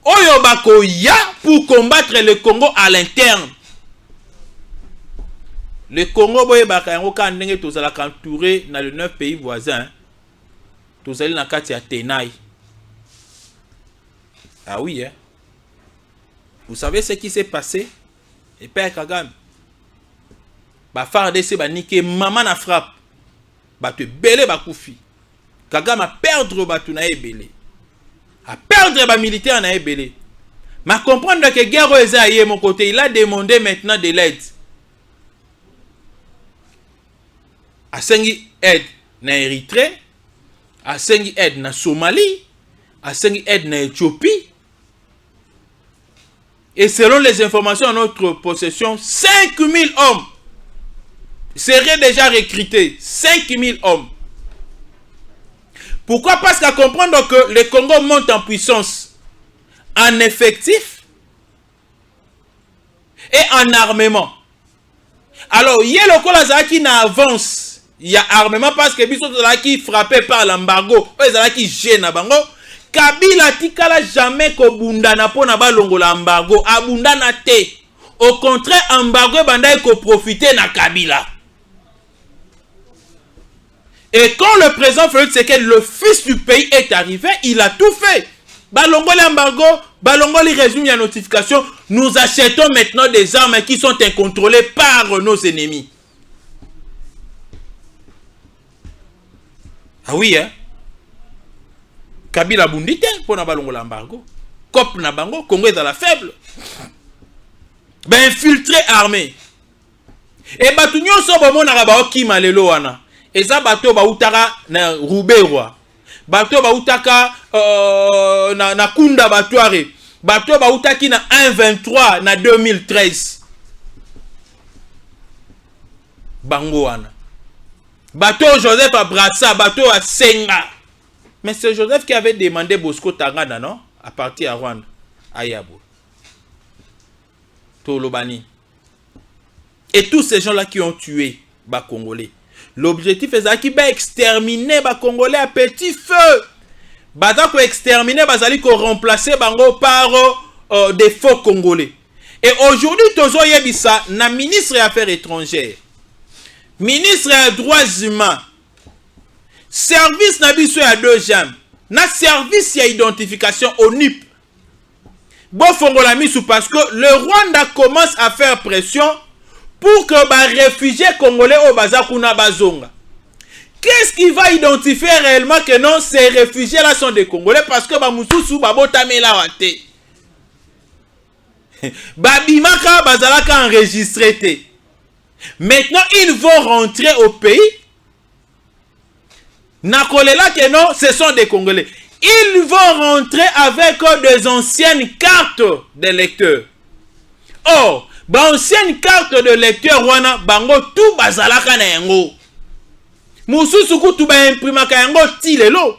oyo bako ya pour combattre le Congo à l'interne. Le Congo boye baka yango ka ndenge tozala entouré dans les 9 pays voisins. Tous allez dans kati ya Tenaï. Ah oui, hein. Vous savez ce qui s'est passé? Et Père Kagame. Ba FARDC ba niqué maman na frappe. Ba te belé ba koufi. Kagame a perdre ba tu na ebelé. A perdre ba militaire na ebelé. Ma comprendre que guerre est mon côté, il a demandé maintenant de l'aide. A sengi aide na Érythrée. A sengi aide na Somalie, a sengi aide na Éthiopie. Et selon les informations en notre possession, 5000 hommes seraient déjà recrutés. 5000 hommes. Pourquoi? Parce qu'à comprendre que le Congo monte en puissance, en effectif et en armement. Alors, il y a le Kolazaki qui n'avance. Il y a armement parce que biso là qui frappé par l'embargo, eux là qui gêne bango. Kabila tikala jamais ko bundana pona balongola embargo, abundana te. Au contraire, embargo banda ko profiter na Kabila. Et quand le président Félix Tshisekedi, le fils du pays, est arrivé, il a tout fait. Balongo l'embargo, balongo les résume la notification. Nous achetons maintenant des armes qui sont incontrôlées par nos ennemis. Ah oui, hein? Kabila bundite pour na balongo l'embargo. Cop na bango, Congo est à la faible. Ben infiltré armé. Et batunyo so bomo na ba okima lelo wana. Eza bato ba utaka na Ruberwa. Bato ba utaka na Kunda Batware. Bato ba utaki na 1-23 na 2013. Bango wana. Bateau Joseph Abrassa, bateau à Senga. Mais c'est Joseph qui avait demandé Bosco Tangana, non? À partir à Rwanda, à Yabo. Tolobani. Et tous ces gens-là qui ont tué les Congolais. L'objectif est d'exterminer les Congolais à petit feu. Bazako exterminer, bazali remplacer bango par des faux Congolais. Et aujourd'hui, Tozo Yebisa, na ministre des Affaires étrangères. ministre des droits humains, service na biso ya 2 jambes, na service ya identification au NIP. Bon fongola misu parce que le Rwanda commence à faire pression pour que les réfugiés congolais au Bazakuna Bazonga. Qu'est-ce qui va identifier réellement que non, ces réfugiés-là sont des Congolais parce que Bamususu Babotamela Wate. Babimaka Bazalaka enregistré. Maintenant, ils vont rentrer au pays. Nakolela que non, ce sont des Congolais. Ils vont rentrer avec des anciennes cartes de lecteurs. Or, anciennes cartes de lecteurs wana bango tout bazalaka na yango. Mususu kutu ba imprimaka yango tilelo.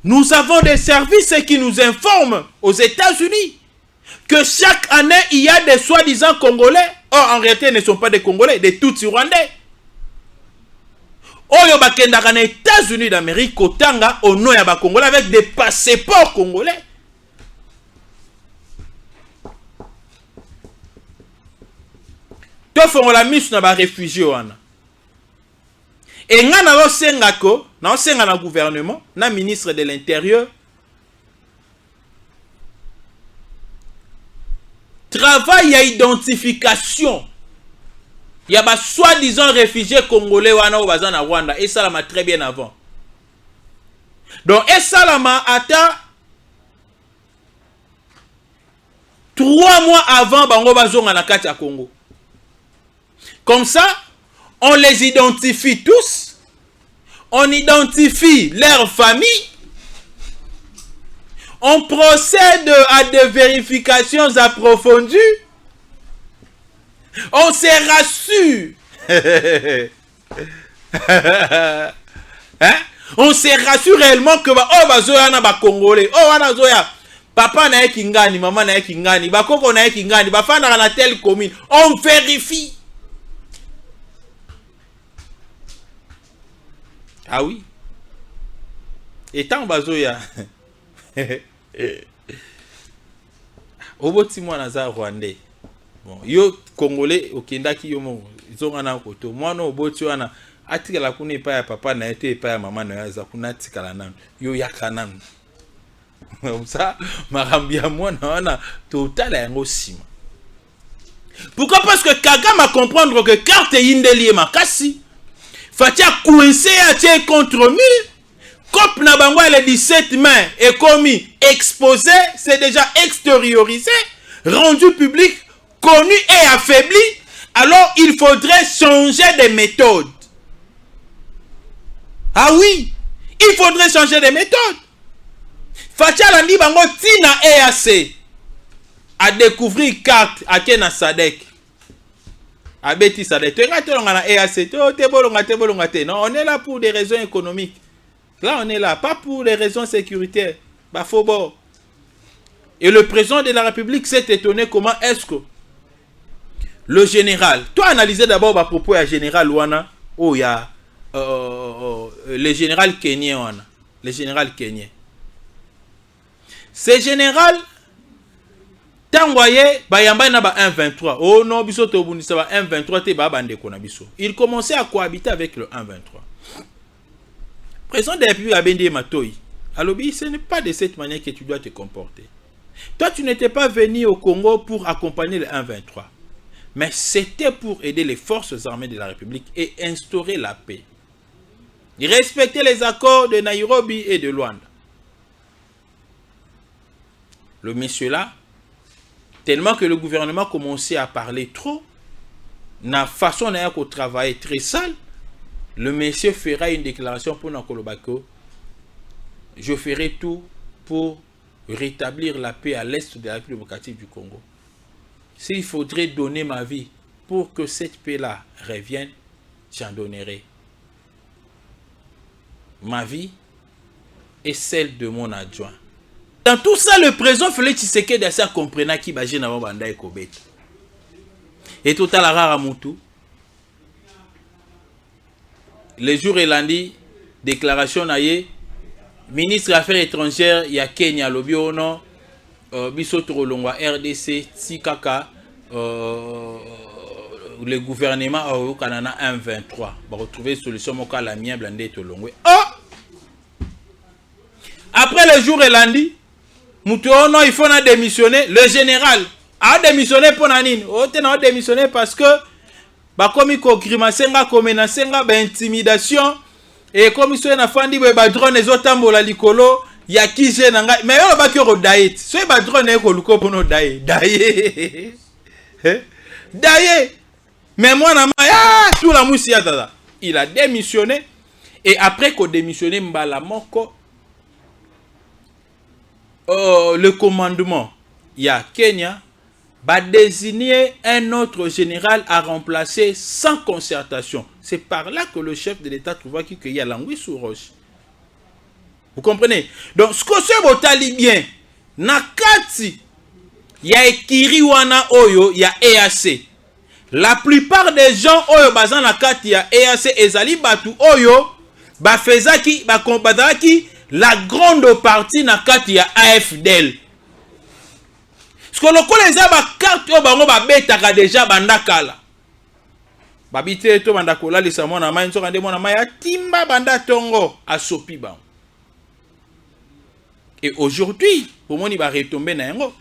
Nous avons des services qui nous informent aux États-Unis que chaque année il y a des soi-disant Congolais. Or en réalité ils ne sont pas des Congolais, des Tutsis Rwandais. Oyo bakendaka na États-Unis d'Amérique kotanga au nom ya ba Congolais avec des passeports congolais. To fongola misu na ba réfugiés wana. Et nga na osengako, na osenga na gouvernement, na ministre de l'Intérieur, travail à identification. Il y a des soi-disant réfugiés congolais wana au bazan na Rwanda. Et ça l'a très bien avant. Donc, et ça l'a atteint 3 mois avant bango bazonga na kati ya Congo. Comme ça, on les identifie tous. On identifie leur famille. On procède à des vérifications approfondies. On se rassure. Hein? On se rassure réellement que oh bazoya na ba Congolais. Oh wana zoya. Papa na ekingani, maman na ekingani, bakoko na ekingani, bafanda na telle commune. On vérifie. Ah oui. Et tant bazoya. Oboti mwana za Rwandais. Bon, yo Congolais okendaki yo mo zonga na koto. Mwana oboti wana atikala kuna epa ya papa na ete epa ya mama na yaza kuna atikala nanu. Yo yaka nanu. Ça marambi ya mwana wana totala yango sima. Pourquoi? Parce que Kagame a comprendre que carte yindeli makasi. Fatia coincé à tiens contre mur. Cop na bango le 17 mai est commis, exposé, c'est déjà extériorisé, rendu public, connu et affaibli. Alors il faudrait changer de méthode. Ah oui, il faudrait changer de méthode. Fatia landi bango tina EAC a découvrir carte à Kena Sadek. Abeti Sadek. Non, on est là pour des raisons économiques. Là, on est là, pas pour des raisons sécuritaires. Bah, faut bon. Et le président de la République s'est étonné comment est-ce que le général, toi analysez d'abord à propos du général Wana, oh il y a le général kenyan Wana, le général kenyan. Ce général, t'envoyé, bah yamba na ba 1-23. Oh non, biso to bundisa ba 1-23 te ba bande kona biso. Il commençait à cohabiter avec le 1-23. Président de la République a bendé Matoyi. Alobi, ce n'est pas de cette manière que tu dois te comporter. Toi, tu n'étais pas venu au Congo pour accompagner le 1-23. Mais c'était pour aider les forces armées de la République et instaurer la paix. Il respectait les accords de Nairobi et de Luanda. Le monsieur-là, tellement que le gouvernement commençait à parler trop, na façon de travailler très sale, le monsieur fera une déclaration pour Nakolobako. Je ferai tout pour rétablir la paix à l'est de la République démocratique du Congo. S'il faudrait donner ma vie pour que cette paix-là revienne, j'en donnerai. Ma vie et celle de mon adjoint. Dans tout ça, le président Félix Tshisekedi a ça compris qui bagé na banda ekobet. Et tout à la rare Moutou. Le jour et lundi, déclaration naïe, ministre des Affaires étrangères, il y a Kenya, Lobiono, Bisotro Longwa, RDC, Tsikaka, le gouvernement au Canada 1-23 va retrouver solution moka la mienne blandé to longwe. Oh! Après le jour et lundi, Moutou non il faut na démissionner. Le général a démissionné pour nanine. Oh a démissionné parce que ba komi ko grimacenga ko menacenga ba intimidation et comme ils sont na fandi ba drone ezotambola likolo ya kije na ngai mais yo ba ki ro diet. So ba drone e ko luko pono daye. Daye. Daye. Mais moi na ma tout la musi ya tata. Il a démissionné et après qu'on démissionné mbala moko le commandement il y a Kenya va désigner un autre général à remplacer sans concertation. C'est par là que le chef de l'État trouva qu'il y a l'angui sous roche. Vous comprenez? Donc, ce que c'est botali bien, nakati, il y a Ekiriwana Oyo, il y a EAC. La plupart des gens Oyo bazan nakati, il y a EAC, Ezali Batu Oyo, Bafezaki, Bakombadaki, la grande partie nakati, il y a AFDL. Parce que le les a ba carte yo bango ba betaka déjà bandakala. Babité to bandakola les samon na mai nsoka ndemo na mai timba banda tongo asopi ba. Et aujourd'hui, pour moi il va retomber na yango.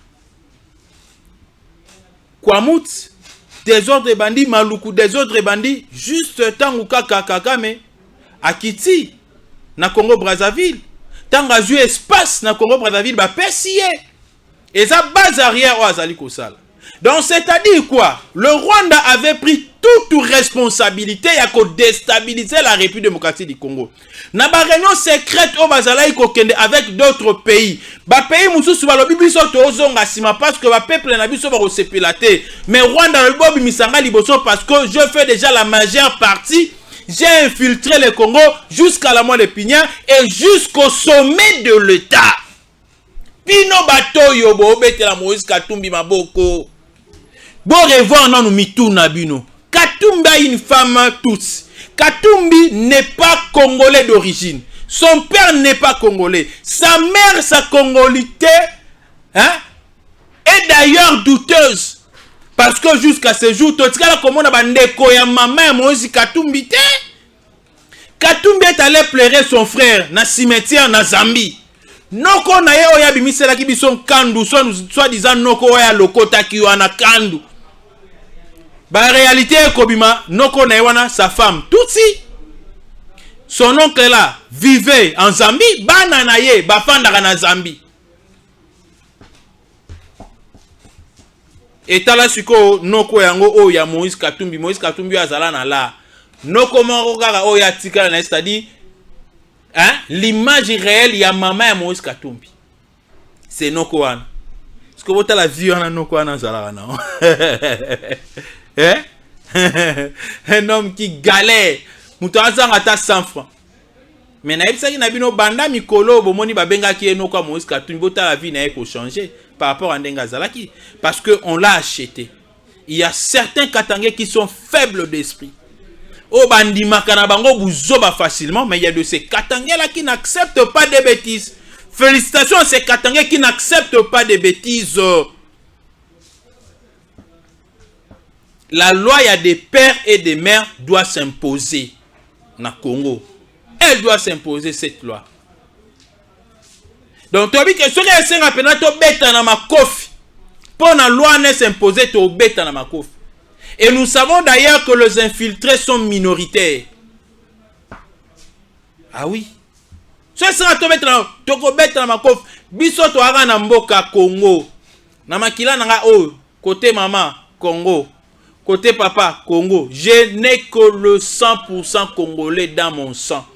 Kwamut désordre bandit maluku désordre bandit juste tangu kaka mais akiti na Congo Brazzaville. Tangu a joué espace na Congo Brazzaville ba persier. Et ça base arrière au Azali Kosala. Donc c'est-à-dire quoi? Le Rwanda avait pris toute responsabilité à déstabiliser la République démocratique du Congo. Na ba réunion secrète au Bazala Ikokende avec d'autres pays. Ba pays mususu ba lobi biso to ozonga sima parce que ba peuple na biso ba resepelate. Mais Rwanda le bobi misanga liboso parce que je fais déjà la majeure partie. J'ai infiltré le Congo jusqu'à la moelle épinière et jusqu'au sommet de l'État. Pino bato yo bo betela Moïse Katumbi maboko. Bon revoir non mituna bino. Katumbi a une femme tous. Katumbi n'est pas congolais d'origine. Son père n'est pas congolais. Sa mère, sa congolité, hein, est d'ailleurs douteuse. Parce que jusqu'à ce jour, tout cas comme on a bandeko ya maman Moïse Katumbi te. Katumbi est allé pleurer son frère na cimetière na Zambie. Noko na ye oya bimisela ki bison kandu soit disant noko oya lokota ki wana kandu. Ba réalité kobima noko na ye wana sa femme Tutsi. Son oncle là vivait en Zambie, bana na ye bafandaka na Zambie. Et tala siko noko yango oya Moïse Katumbi azala na la. Noko moko kaka oya tikala na c'est-à-dire hein? L'image réelle, il y a maman et Moïse Katumbi. C'est Nokoan. Est-ce que vous avez la vie en Nokoan? Un homme qui galère. Moutarazan ata 100 francs. Mais naïbsaki nabino banda mikolo bomoni babenga ki Noko Moïse Katumbi. Vous avez la vie n'a pas changé par rapport à Ndenga Zalaki. Parce qu'on l'a acheté. Il y a certains Katangais qui sont faibles d'esprit. Oh bandi makana bango buzoba facilement, mais il y a de ces Katangais là qui n'acceptent pas des bêtises. Félicitations à ces Katangais qui n'acceptent pas des bêtises. La loi, il y a des pères et des mères doit s'imposer na Congo. Elle doit s'imposer cette loi. Donc tu as dit que ce qui est un peu bêta na ma kofi. Pour la loi ne s'imposer to bêta na ma kofi. Et nous savons d'ailleurs que les infiltrés sont minoritaires. Ah oui. Ce sera to bêta na ma kofi. Biso to aga na mboka Congo. Na makila nanga o côté maman Congo. Côté papa Congo. Je n'ai que le 100% congolais dans mon sang.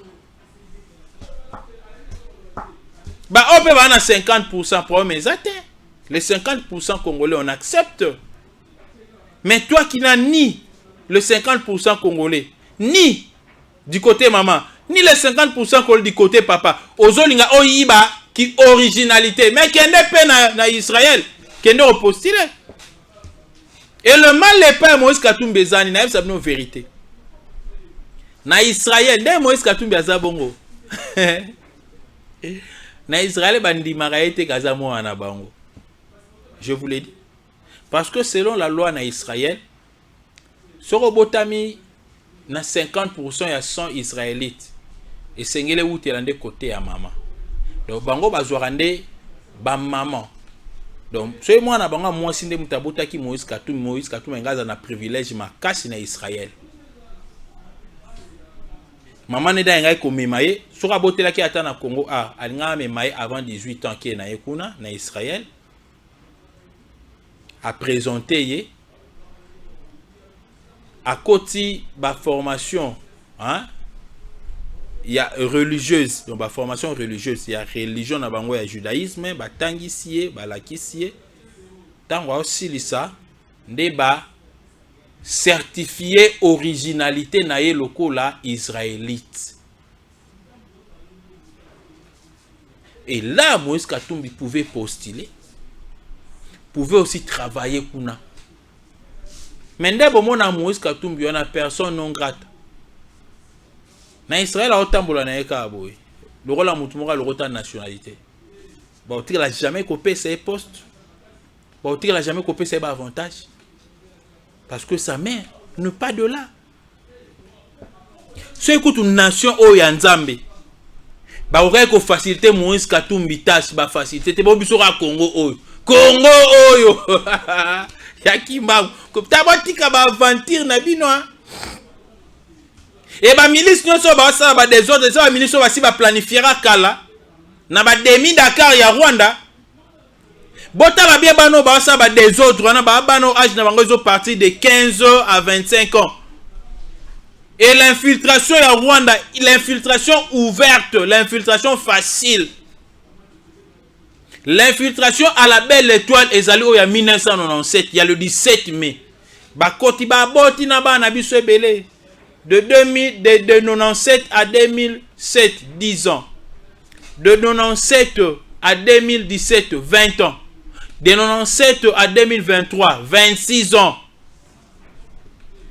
Bah on peut avoir 50% pour mes athées. Les 50% congolais on accepte. Mais toi qui n'as ni le 50% congolais, ni du côté maman, ni le 50% congolais du côté papa, ozolinga oyiba qui originalité, mais qui n'est pas na Israël, qui n'est pas postulé. Et le mal n'est pas Moïse Katumbi Zani, na yebisa bino vérité. Na Israël, ne Moïse Katumbi azabongo. Na Israël bandi maraete kazamo ana bango. Je vous l'ai dit. Parce que selon la loi en Israël, soko botami na 50% ya sang israélite et sengele outela nde côté ya mama. Donc bango bazwaka nde ba maman. Donc soki mwana bango mwasi nde mutabotaki Moïse Katumbi ngaza na privilège makasi na Israël. Maman ne da ngai komema ye soka botelaki ata na Congo alinga mema ye avant 18 ans ki na ye kuna na Israël a présenté ye à côté ba formation hein il y a religieuse donc ba formation religieuse il y a religion na bango ya judaïsme ba tangisiye ba lakisiye tango aussi lisa nde ba certifié originalité na ye lokola israélite. Et là Moïse Katumbi pouvait postuler, pouvait aussi travailler kuna. Mais ndé bomona Moïse Katumbi on a personne non grata. Na Israël a otambola na eka boy. Le rôle mutu moka le rota nationalité. Ba otiki la jamais copé ses postes. Ba otiki la jamais copé ses avantages. Parce que sa mère n'est pas de là. Si écoute une nation au Yanzambe, bah aurait que faciliter Moïse Katumbi tâche, bah faciliter. T'es bon bisora Congo oyo. Congo oyo. Yakima. Tabatika ba aventure na bino. Et bah milice nyonso ba ça ba des autres, ça milice ba si ba planifiera kala. Na ba demi Dakar ya Rwanda. Botala bien bano ba ça ba des autres wana ba bano âge na bango zo partir de 15 à 25 ans. Et l'infiltration ya Rwanda, l'infiltration ouverte, l'infiltration facile. L'infiltration à la belle étoile ezali o ya 1997, il y a le 17 mai. Ba koti ba boti na ba na biso ebele de 97 à 2007 10 ans. De 97 à 2017 20 ans. De 97 à 2023, 26 ans.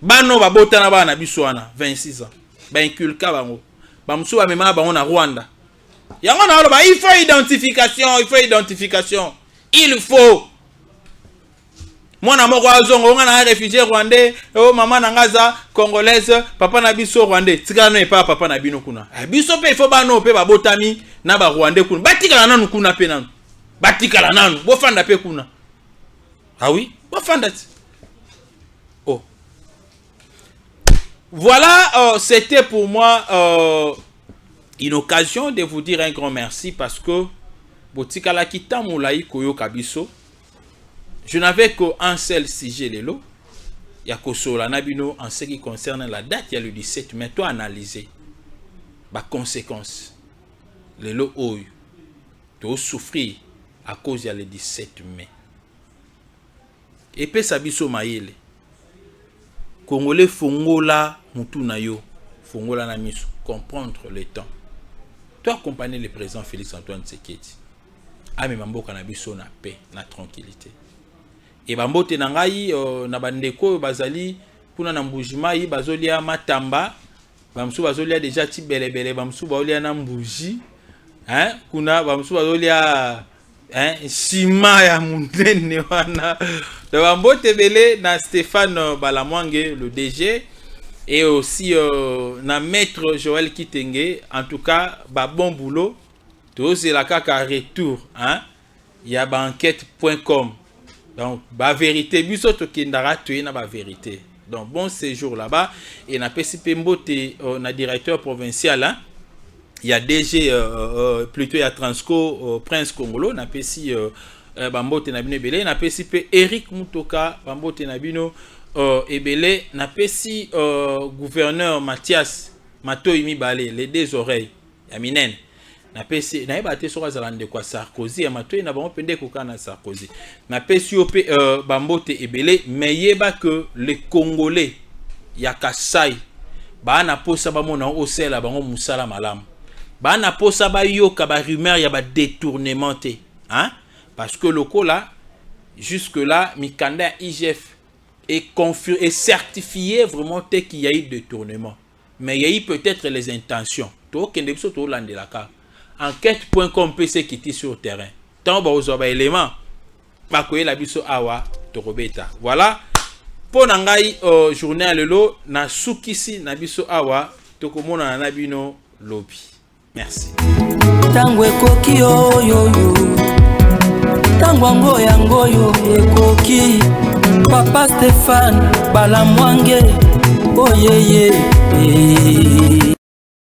Bano babota na bana biso wana 26 ans. Ba inculka bango. Ba musu ba mema bango na Rwanda. Yango na oloba il faut identification, il faut identification. Il faut. Mwana moko azongo nga na réfugié rwandais, oh maman na ngaza congolaise, papa na biso rwandais. Tika no epa papa na bino kuna. Biso pe il faut bano pe babotami na ba rwandais kuna. Batika nanu kuna pe nanu. Batika la nanu, bofanda pe kuna. Ah oui, bofanda. Oh. Voilà, c'était pour moi une occasion de vous dire un grand merci parce que botika la kita moulaï koyo kabiso. Je n'avais qu'un seul sujet lelo. Yakosola nabino en ce qui concerne la date, il y a le 17 mai. Toi analyser ba conséquences. Lelo oyo. To souffrir à cause de le 17 mai. Et puis sabiso maïle. Congolais fongola mutu na yo. Fongola na miso. Comprendre le temps. Toi accompagner le président Félix Antoine Tshisekedi. Ame mamboka na biso na paix, na tranquillité. Et bambote na ngai na bandeko bazali kuna na mbujimai bazolia matamba. Bamsu bazolia déjà ti belebele bamsu bazolia na mbuji. Hein? Kuna bamsu bazolia Shima ya mundene wana. De bambote belé na Stéphane Balamwange le DG et aussi na maître Joël Kitenge. En tout cas, ba bon boulot. Tous la kaka retour hein. Il y a banquette.com. Donc ba vérité biso to kindara tué na ba vérité. Donc bon séjour là-bas et na PCP Mbote na directeur provincial hein. Il y a DG plutôt il y a Transco Prince Congolo na pesi bambote na bino ebele na pesi pe Eric Mutoka bambote na bino ebele na pesi gouverneur Mathias Matoyi Mibale les deux oreilles ya minene na pesi na ebate soka zalande kwa Sarkozy ya Matoyi na bango pende koka na Sarkozy na pesi ope bambote ebele meyeba que les Congolais ya Kasai ba na posa ba mona osela bango musala malamu. Bana posa ba yoka ba rumeur ya ba détournement te hein parce que loko là jusque là mikanda IGF est certifié vraiment qu'il y a eu détournement mais il y a eu peut-être les intentions to kende biso to lande la ka enquête.com PC qui était sur terrain tant ba ozo ba élément ba koyela biso awa to robeta voilà po na ngai journée ya lelo na sukisi na biso awa tokomona na bino lobi. Merci. Tango ekoki oyoyo tango ngoyo ekoki Papa Stéphane Balamwange oyeye